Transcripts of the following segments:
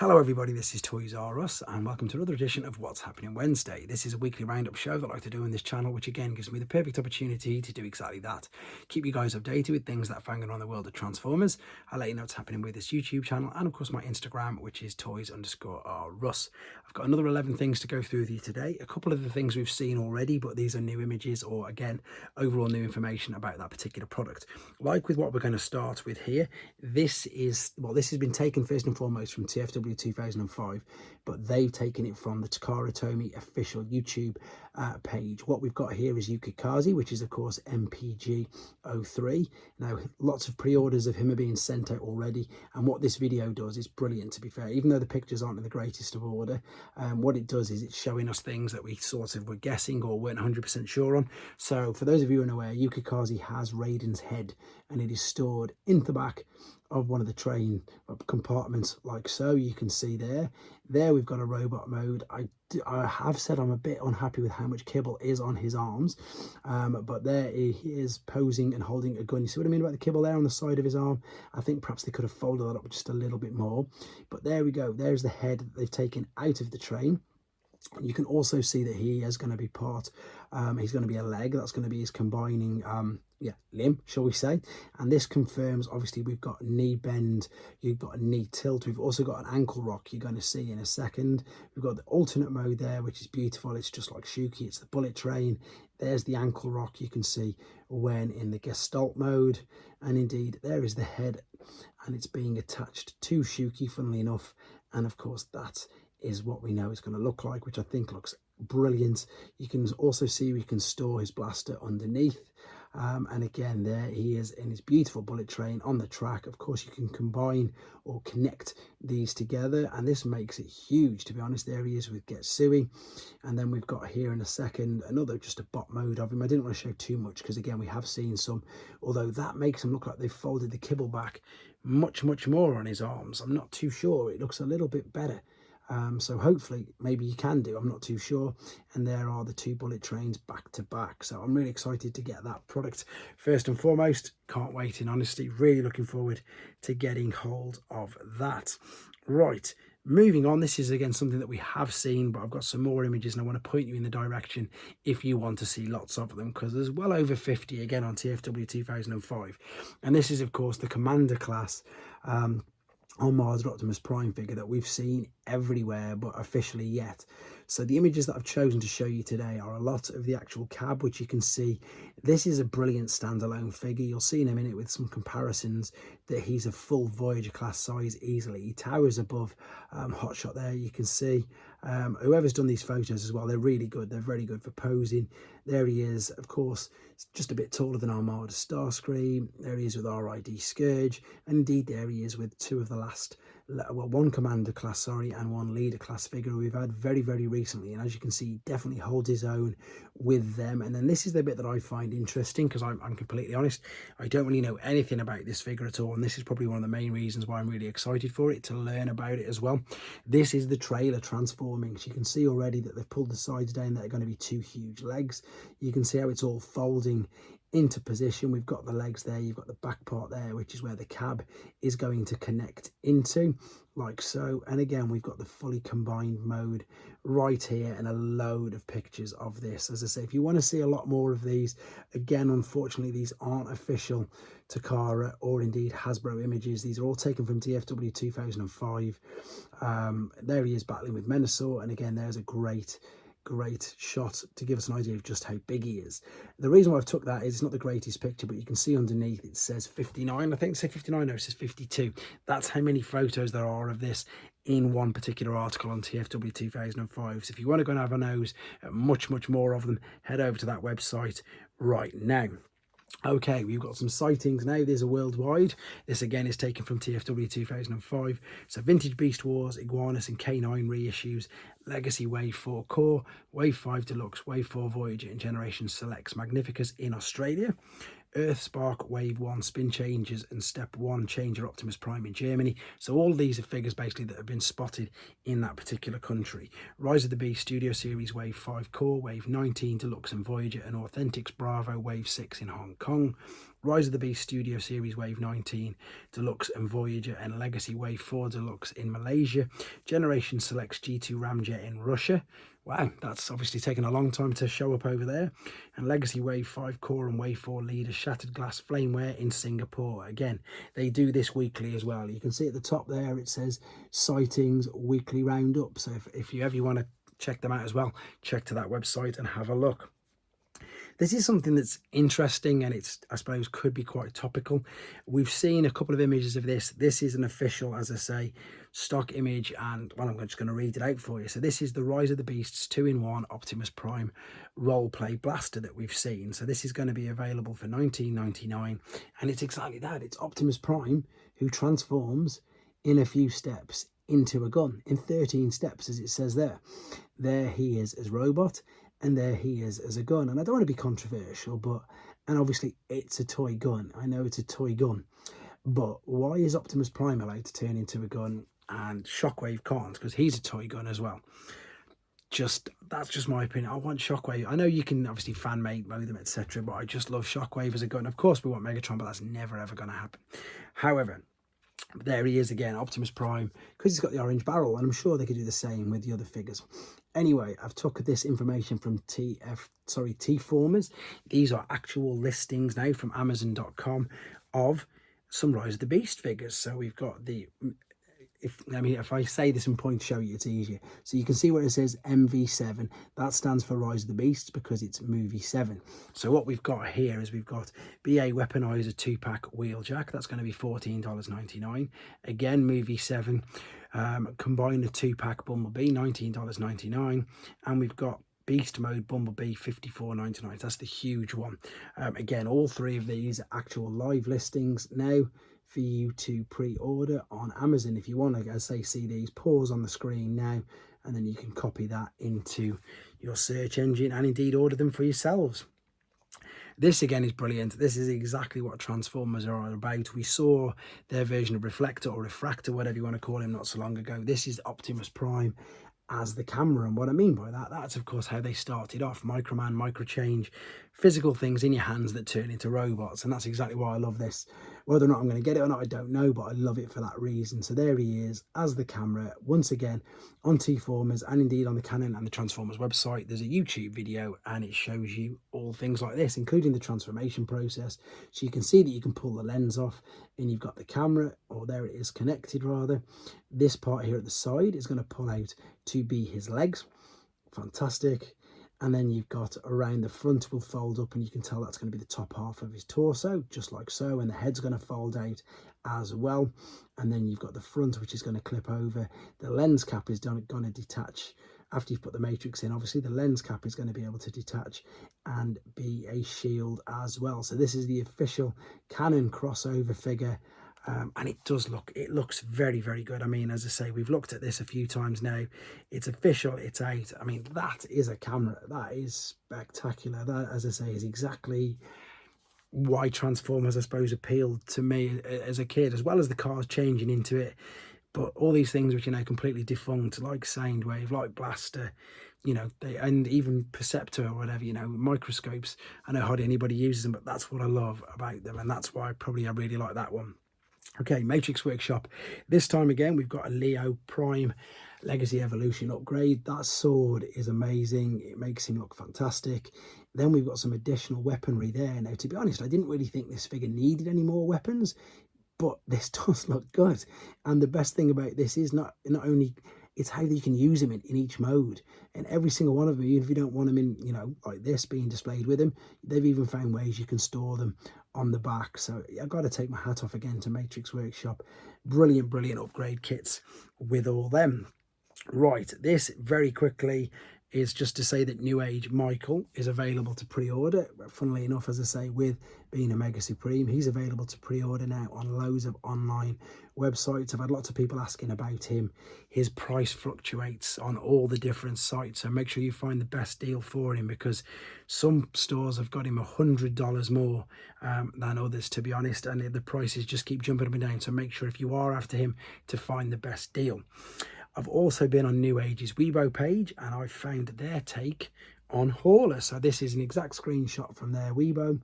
Hello everybody, this is Toys R Us and welcome to another edition of What's Happening Wednesday. This is a weekly roundup show that I like to do on this channel, which again gives me the perfect opportunity to do exactly that. Keep you guys updated with things that are found on the world of Transformers. I'll let you know what's happening with this YouTube channel and of course my Instagram, which is Toys_R_Us. I've got another 11 things to go through with you today. A couple of the things we've seen already, but these are new images or again, overall new information about that particular product. Like with what we're going to start with here, this has been taken first and foremost from TFW 2005, but they've taken it from the Takara Tomy official YouTube page. What we've got here is Yukikaze, which is of course MPG 03. Now lots of pre-orders of him are being sent out already, and what this video does is brilliant, to be fair. Even though the pictures aren't in the greatest of order, what it does is it's showing us things that we sort of were guessing or weren't 100% sure on. So for those of you unaware, Yukikaze has Raiden's head and it is stored in the back of one of the train compartments, like so. You can see there we've got a robot mode. I have said I'm a bit unhappy with how much kibble is on his arms, but there he is posing and holding a gun. You see what I mean about the kibble there on the side of his arm? I think perhaps they could have folded that up just a little bit more, but there we go. There's the head that they've taken out of the train. You can also see that he is going to be he's going to be a leg. That's going to be his combining limb, shall we say. And this confirms, obviously, we've got knee bend, you've got a knee tilt, we've also got an ankle rock you're going to see in a second. We've got the alternate mode there, which is beautiful. It's just like Shuki, it's the bullet train. There's the ankle rock you can see when in the Gestalt mode, and indeed there is the head, and it's being attached to Shuki, funnily enough. And of course that is what we know it's going to look like, which I think looks brilliant. You can also see we can store his blaster underneath, and again there he is in his beautiful bullet train on the track. Of course you can combine or connect these together, and this makes it huge, to be honest. There he is with Getsui, and then we've got here in a second another just a bot mode of him. I didn't want to show too much because again we have seen some, although that makes him look like they've folded the kibble back much more on his arms. I'm not too sure, it looks a little bit better. So hopefully maybe you can do, I'm not too sure. And there are the two bullet trains back to back, so I'm really excited to get that product first and foremost. Can't wait, in honesty, really looking forward to getting hold of that. Right, moving on, this is again something that we have seen, but I've got some more images and I want to point you in the direction if you want to see lots of them, because there's well over 50 again on TFW 2005. And this is of course the Commander class Armada Optimus Prime figure that we've seen everywhere but officially yet. So the images that I've chosen to show you today are a lot of the actual cab, which you can see. This is a brilliant standalone figure. You'll see in a minute with some comparisons that he's a full Voyager class size easily. He towers above Hotshot there, you can see. Whoever's done these photos as well, they're really good. They're very good for posing. There he is, of course, just a bit taller than Armada Starscream. There he is with RID Scourge, and indeed there he is with two of the last, well, one Commander class, sorry, and one Leader class figure we've had very recently. And as you can see, he definitely holds his own with them. And then this is the bit that I find interesting, because I'm completely honest, I don't really know anything about this figure at all, and this is probably one of the main reasons why I'm really excited for it, to learn about it as well. This is the trailer transforming. So you can see already that they've pulled the sides down. That are going to be two huge legs. You can see how it's all folding into position. We've got the legs there, you've got the back part there, which is where the cab is going to connect into, like so. And again, we've got the fully combined mode right here, and a load of pictures of this. As I say, if you want to see a lot more of these, again, unfortunately these aren't official Takara or indeed Hasbro images. These are all taken from TFW 2005. There he is battling with Menasor, and again there's a great shot to give us an idea of just how big he is. The reason why I've took that is it's not the greatest picture, but you can see underneath it says 59. I think it says 59, no, it says 52. That's how many photos there are of this in one particular article on TFW 2005. So if you want to go and have a nose at much more of them, head over to that website right now. Okay, we've got some sightings now. There's a worldwide. This again is taken from TFW 2005. So Vintage Beast Wars, Iguanus and K9 reissues, Legacy Wave 4 Core, Wave 5 Deluxe, Wave 4 Voyager and Generation Selects Magnificus in Australia. Earthspark Wave 1 Spin Changers and Step 1 Changer Optimus Prime in Germany. So all of these are figures basically that have been spotted in that particular country. Rise of the Beast Studio Series Wave 5 Core, Wave 19 Deluxe and Voyager, and Authentics Bravo Wave 6 in Hong Kong. Rise of the Beast Studio Series Wave 19 Deluxe and Voyager, and Legacy Wave 4 Deluxe in Malaysia. Generation Selects G2 Ramjet in Russia. Wow, that's obviously taken a long time to show up over there. And Legacy Wave 5 Core and Wave 4 Leader Shattered Glass Flameware in Singapore. Again, they do this weekly as well. You can see at the top there it says Sightings Weekly Roundup. So if you ever want to check them out as well, check to that website and have a look. This is something that's interesting, and it's, I suppose, could be quite topical. We've seen a couple of images of this. This is an official, as I say, stock image, and well, I'm just going to read it out for you. So this is the Rise of the Beasts 2-in-1 Optimus Prime roleplay blaster that we've seen. So this is going to be available for $19.99, and it's exactly that. It's Optimus Prime who transforms in a few steps into a gun, in 13 steps, as it says there. There he is as robot, and there he is as a gun. And I don't want to be controversial, and obviously it's a toy gun. I know it's a toy gun, but why is Optimus Prime allowed to turn into a gun and Shockwave can't? Because he's a toy gun as well. That's just my opinion. I want Shockwave. I know you can obviously fan made them, etc., but I just love Shockwave as a gun. Of course we want Megatron, but that's never ever going to happen. However, there he is again, Optimus Prime, because he's got the orange barrel, and I'm sure they could do the same with the other figures. Anyway, I've took this information from T-Formers. These are actual listings now from Amazon.com of some Rise of the Beast figures. So we've got the, if I say this and point to show you, it's easier. So you can see where it says MV7. That stands for Rise of the Beasts because it's movie 7. So what we've got here is we've got BA Weaponizer 2-pack Wheeljack. That's going to be $14.99. Again, movie 7. Combine the 2-pack Bumblebee, $19.99. And we've got Beast Mode Bumblebee, $54.99. That's the huge one. Again, all three of these are actual live listings now for you to pre-order on Amazon. If you want to, as I say, see these, pause on the screen now, and then you can copy that into your search engine and indeed order them for yourselves. This again is brilliant. This is exactly what Transformers are all about. We saw their version of Reflector or Refractor, whatever you want to call him, not so long ago. This is Optimus Prime as the camera, and what I mean by that, that's of course how they started off. Microman, Microchange, physical things in your hands that turn into robots, and that's exactly why I love this. Whether or not I'm going to get it or not, I don't know, but I love it for that reason. So there he is as the camera, once again on T-Formers, and indeed on the Canon and the Transformers website. There's a YouTube video and it shows you all things like this, including the transformation process. So you can see that you can pull the lens off, and you've got the camera, or there it is connected rather. This part here at the side is going to pull out to be his legs. Fantastic. And then you've got around the front will fold up, and you can tell that's going to be the top half of his torso, just like so, and the head's going to fold out as well. And then you've got the front, which is going to clip over. The lens cap is going to detach after you've put the matrix in. Obviously the lens cap is going to be able to detach and be a shield as well. So this is the official Canon crossover figure. And it looks very, very good. I mean, as I say, we've looked at this a few times now. It's official, it's out. I mean, that is a camera. That is spectacular. That, as I say, is exactly why Transformers, I suppose, appealed to me as a kid, as well as the cars changing into it. But all these things which are now completely defunct, like Soundwave, like Blaster, you know, and even Perceptor or whatever, you know, microscopes. I know hardly anybody uses them, but that's what I love about them, and that's why I really like that one. Okay, Matrix Workshop. This time again, we've got a Leo Prime Legacy Evolution upgrade. That sword is amazing. It makes him look fantastic. Then we've got some additional weaponry there. Now, to be honest, I didn't really think this figure needed any more weapons, but this does look good. And the best thing about this is not only it's how you can use him in each mode, and every single one of them, even if you don't want them in, you know, like this being displayed with him, they've even found ways you can store them on the back. So I've got to take my hat off again to Matrix Workshop. Brilliant upgrade kits with all them. Right, this very quickly is just to say that Newage Michael is available to pre-order. Funnily enough, as I say, with being a Mega Supreme, he's available to pre-order now on loads of online websites. I've had lots of people asking about him. His price fluctuates on all the different sites, so make sure you find the best deal for him, because some stores have got him $100 more than others, to be honest, and the prices just keep jumping up and down. So make sure, if you are after him, to find the best deal. I've also been on Newage's Weibo page, and I found their take on Hauler. So this is an exact screenshot from their Weibo,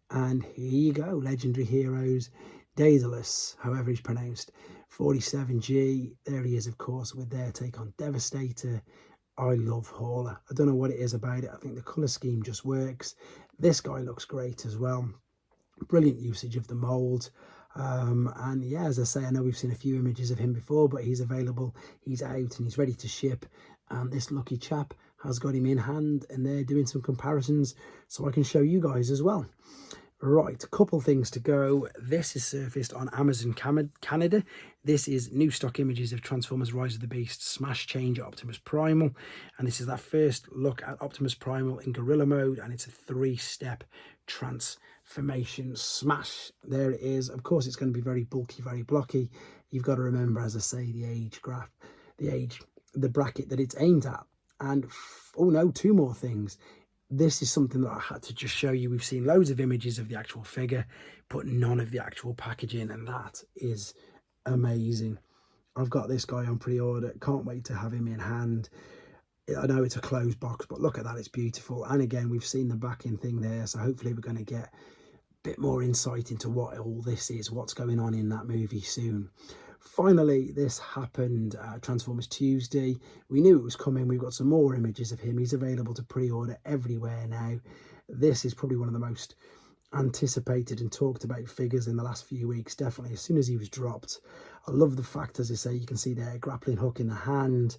and here you go. Legendary Heroes, Daedalus, however he's pronounced, 47G. There he is, of course, with their take on Devastator. I love Hauler. I don't know what it is about it. I think the colour scheme just works. This guy looks great as well. Brilliant usage of the mould. And yeah, as I say, I know we've seen a few images of him before, but he's available, he's out, and he's ready to ship. And this lucky chap has got him in hand, and they're doing some comparisons so I can show you guys as well. Right, a couple things to go. This is surfaced on Amazon Canada. This is new stock images of Transformers Rise of the Beast Smash Change Optimus Primal, and this is that first look at Optimus Primal in gorilla mode, and it's a 3-step transformation smash. There it is. Of course, it's going to be very bulky, very blocky. You've got to remember, as I say, the bracket that it's aimed at. And oh no, 2 more things. This is something that I had to just show you. We've seen loads of images of the actual figure, but none of the actual packaging, and that is amazing. I've got this guy on pre-order. Can't wait to have him in hand. I know it's a closed box, but look at that, it's beautiful. And again, we've seen the backing thing there, so hopefully we're going to get a bit more insight into what all this is, what's going on in that movie soon. Finally, this happened Transformers Tuesday. We knew it was coming. We've got some more images of him. He's available to pre-order everywhere now. This is probably one of the most anticipated and talked about figures in the last few weeks, definitely as soon as he was dropped. I love the fact, as I say, you can see there, grappling hook in the hand.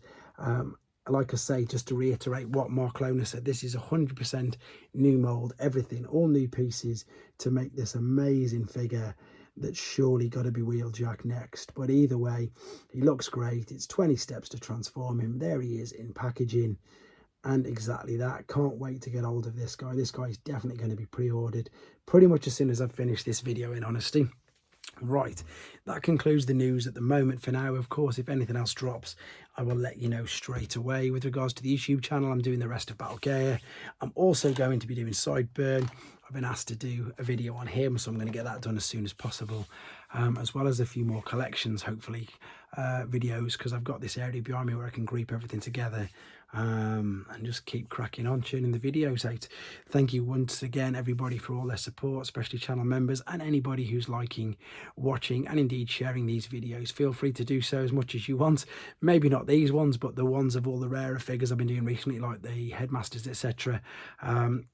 Like I say, just to reiterate what Mark Lona said, this is 100% new mold, everything, all new pieces to make this amazing figure that's surely got to be Wheeljack next. But either way, he looks great. It's 20 steps to transform him. There he is in packaging, and exactly that. Can't wait to get hold of this guy. This guy is definitely going to be pre-ordered pretty much as soon as I've finished this video, in honesty. Right, that concludes the news at the moment for now. Of course, if anything else drops, I will let you know straight away. With regards to the YouTube channel, I'm doing the rest of Battle Gear. I'm also going to be doing Sideburn. I've been asked to do a video on him, so I'm going to get that done as soon as possible, as well as a few more collections, hopefully, videos, because I've got this area behind me where I can group everything together and just keep cracking on, churning the videos out. Thank you once again, everybody, for all their support, especially channel members and anybody who's liking, watching, and indeed sharing these videos. Feel free to do so as much as you want. Maybe not these ones, but the ones of all the rarer figures I've been doing recently, like the Headmasters, etc.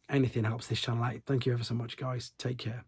Anything helps this channel out. Thank you ever so much, guys. Take care.